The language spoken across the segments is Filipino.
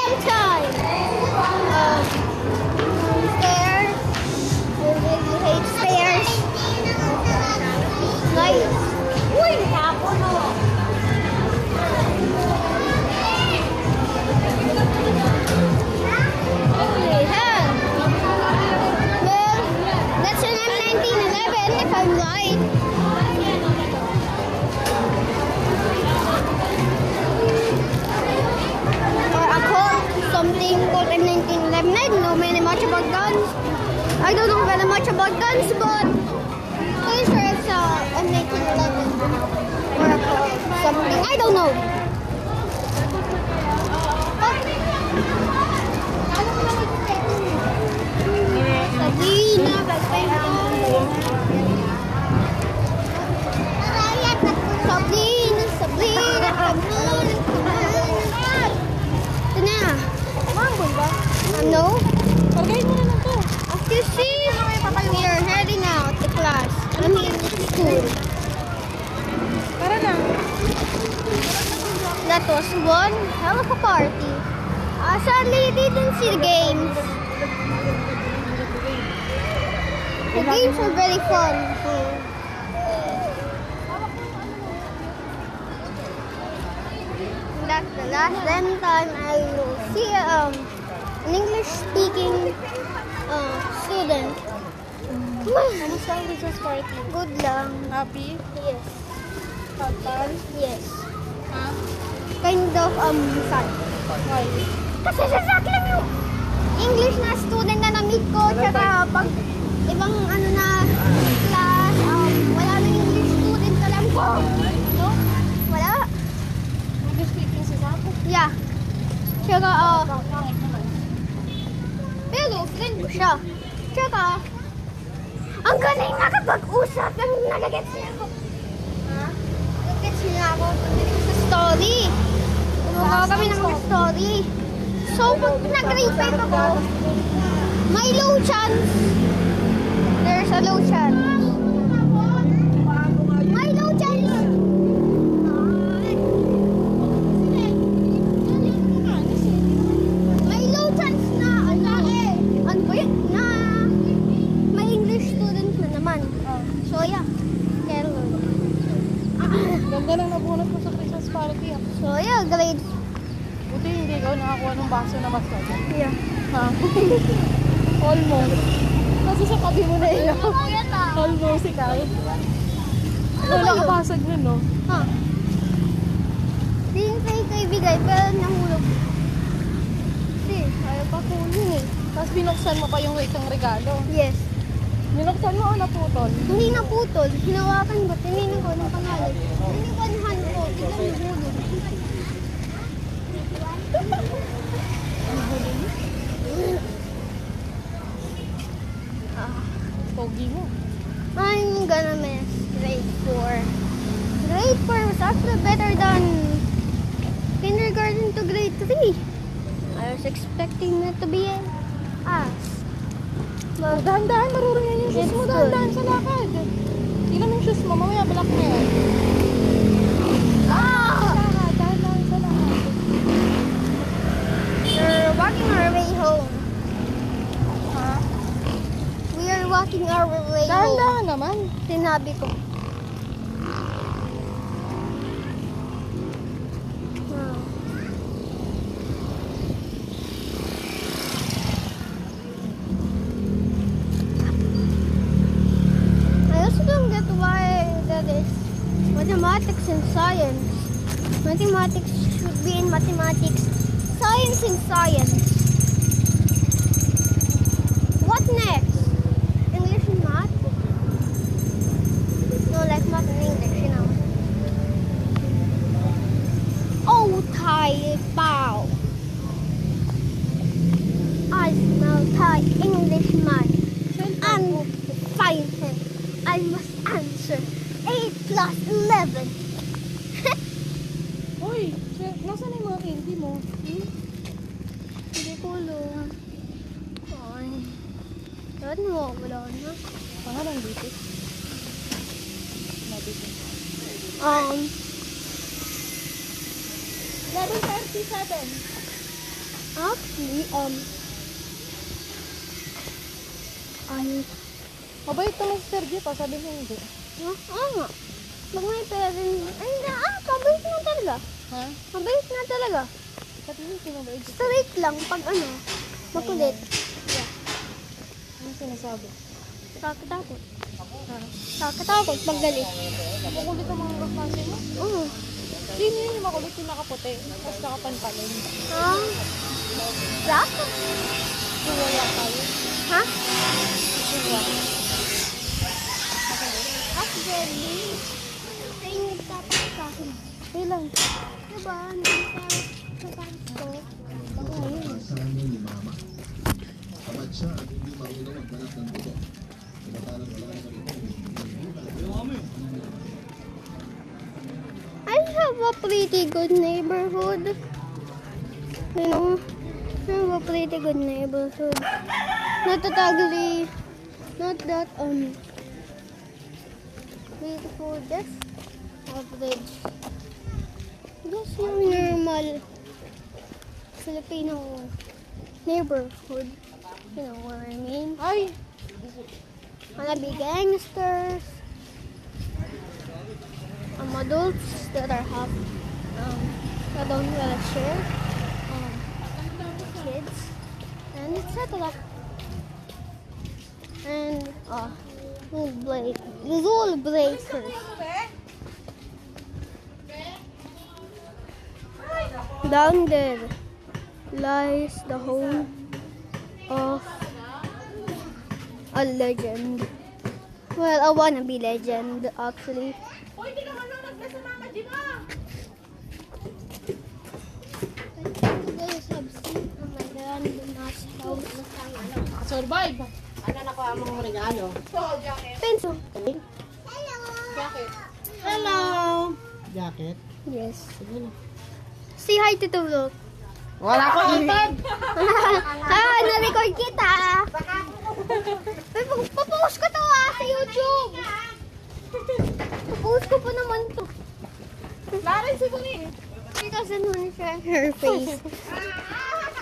One time. Stairs. I really hate stairs. Like, uy, nakako no. Well, that's an M1911 if I'm right. Or a Colt, something called M1911. I don't know very much about guns. I don't know very much about guns, but pretty sure it's a M1911 or a Colt, something. I don't know. Sabrina, Sabrina, Sabrina, ito na. Mambol ba? No? Pagay mo na lang to. As you see, we are heading out to class. I mean, school. Tara na. That was one hell of a party. Sadly, didn't see the games. The games were very fun. That's the last then time I will see an English-speaking student. Kamusta ang Christmas party? Good lang. Happy? Yes. Total? Yes. Ha? Kind of sad. Why? Kasi sasak lang yung English na student na na-meet ko. Tsaka pag ibang ano na class, wala na English student alam ko. No? Wala. English speaking si Sapo? Yeah. Tsaka, Pangit naman. pero friend ko siya. Tsaka, ang galing nakapag-usap ng nagagets niya ako. Ha? Nagagets niya ako sa story. Gumawa kami ng story. So, pag nag-grade 5 ako, may low chance. There's a low chance. May low chance. May low chance na, ano ba yun? Na may English student na naman. So, yeah. Carol. Ganda lang nabunot ko sa Christmas party. Ah. So, yeah, grade. Buti hindi ikaw nakakuha ng baso na basag. Yeah. Ha? Almost. Kasi sa kabi mo na yun. Almost ikaw. Ano Wala ba ka yun? basag nun, no? Ha? Hindi kayo kaibigay, pero nahulog. Hindi, ayaw pa kunin eh. Tapos binuksan mo pa yung isang regalo. Yes. Binuksan mo o naputol? Hindi naputol. Hinawakan ko. Tinignan ko ng pangalan. Tinignan ko. Tignan mo hulog. Pogi mo. I'm gonna miss grade 4. Grade 4 was actually better than kindergarten to grade 3. I was expecting it to be an ass. But Dahan-dahan, marurong yan yung shoes It's mo. good. Dahan-dahan sa lakad. Tingnan mo yung shoes mo. Mamaya, balak na yan. Dahan-dahan sa lakad. we're walking our way home. Ha? We are walking our way home. Dahan-dahan naman. Sinabi ko. I also don't get why that is mathematics and science. Mathematics should be in mathematics. Science in science. What next? English and math? No, like math and English, you know. Oh, Thai bow. I smell Thai English math. And find him. I must answer 8 plus 11. Uy, nasaan na yung mga candy mo? Hindi ko alam. Ay. Saan mo? Wala na. Pangalan dito. Dito. 11:37. Actually, Mabait to Mr. G pa, sabi niya hindi. nga. Pag may pera rin, ay, mabait na talaga. Ha? Mabait na talaga. Sabi niya hindi mabait. Straight lang pag makulit. Ano sinasabi? Kakatakot. Ha? Kakatakot pag galit. Makulit ang mga kaklase mo? Oo. Sino yung makulit yung nakaputi? Tapos nakapantalon. Jack? Wala tayo. Ha? Wala. Actually, ayun yung tapos sa akin. Ilan? Diba? Sa pants ko. Kasama ni Mama. Kapag siya at hindi marunong magbanat ng buto. Samantalang wala naman ito. I have a pretty good neighborhood. You know, I have a pretty good neighborhood. Not that ugly. Not that beautiful. Just average. Just yung normal Filipino neighborhood. You know what I mean? Ay! Wanna be gangsters. Adults that are half that don't really share kids and etc. And rule breakers. Down there lies the home of a legend. Well, a wannabe legend actually. Guys, have seen my grandma's house. Survive! Pencil. Jacket. Hello. Jacket? Yes. Say hi to Tulog. Wala ko iPad! Na-record kita. Papost ko to sa YouTube. Papost ko pa naman to. Larin si Bungi! She doesn't want to show her face.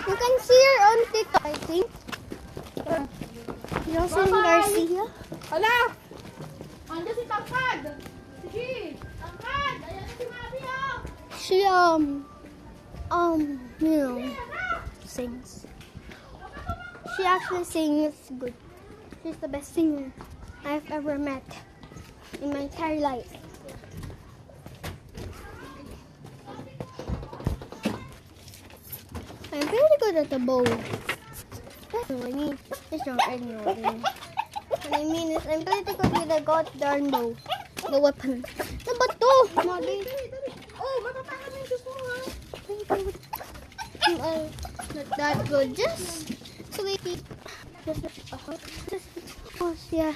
You can see her on TikTok, I think. Jocelyn Garcia. Hala! Andiyan si Tangkad! Sige! Tangkad! Ayan na si Mami oh! She you know, sings. She actually sings good. She's the best singer I've ever met in my entire life. I'm very good at the bow. That's what I mean. It's not, I know what I mean. What I mean is I'm pretty good with the goddamn bow. The weapon. The bato! Mali. Oh, matatakad na yung shoes mo ha! Not that good. Just sweet. Yeah.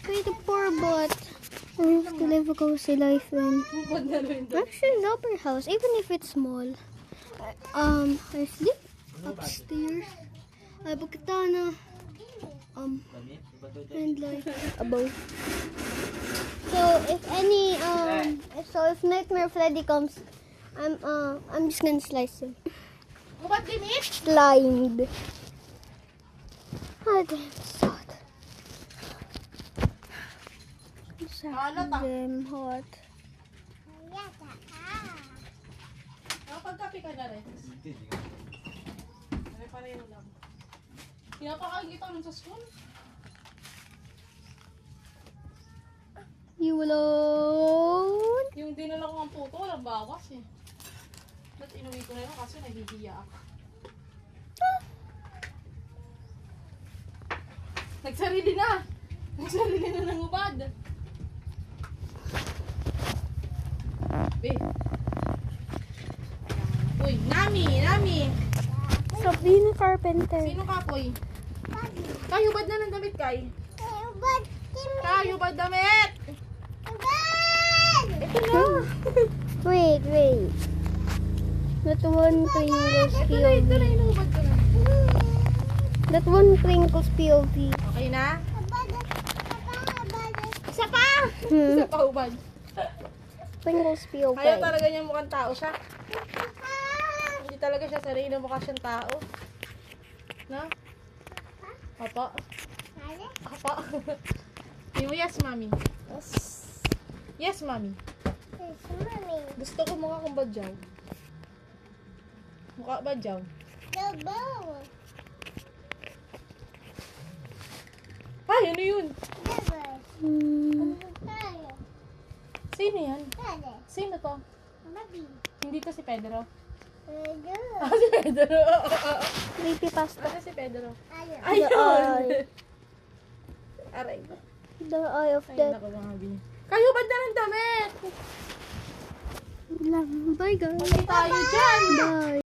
Pretty poor, but I have to live a cozy life then. Bubod na rin doon. Actually, in our house, even if it's small, I sleep upstairs. I have a katana. And like above. So if if Nightmare Freddy comes, I'm just gonna slice him. Bubad limit? Slimed. Oh, damn hot. Damn hot. Nakapagkape ka na rin. Pare-pareho lang. Pinapakain kita nun sa school. You alone? Yung dinala ko ang puto, walang bawas eh. Ba't inuwi ko na yun kasi nahihiya ako. Nagsarili na! Nagsarili na ng ubad. Be. Uy, Nami! Nami! Sabrina Carpenter. Sino ka, Poy? Kayo bad na ng damit, Kay? Kayo bad damit! Ito na! Wait. That one Pringles Ito na, POV. inubad ko na. That one Pringles POV. Okay na? Isa pa! Hmm. Isa pa ubad. Pringles POV. Kaya talaga niya mukhang tao siya. Hindi Hindi talaga siya sanay na mukha siyang tao. No? Opo. Opo. Yung yes, mami. Yes, mami. Gusto ko mukha kong badyaw. Mukha badyaw. Ay, ano yun? Sino yan? Sino to? Hindi to si Pedro. Ah, si Pedro. Creepy pasta. Ano si Pedro? The Ayun! eye. Aray. The eye of Ay, death. naku mga bi. Kayo, ba't na ng damit? Bye guys. Patay tayo dyan. Bye.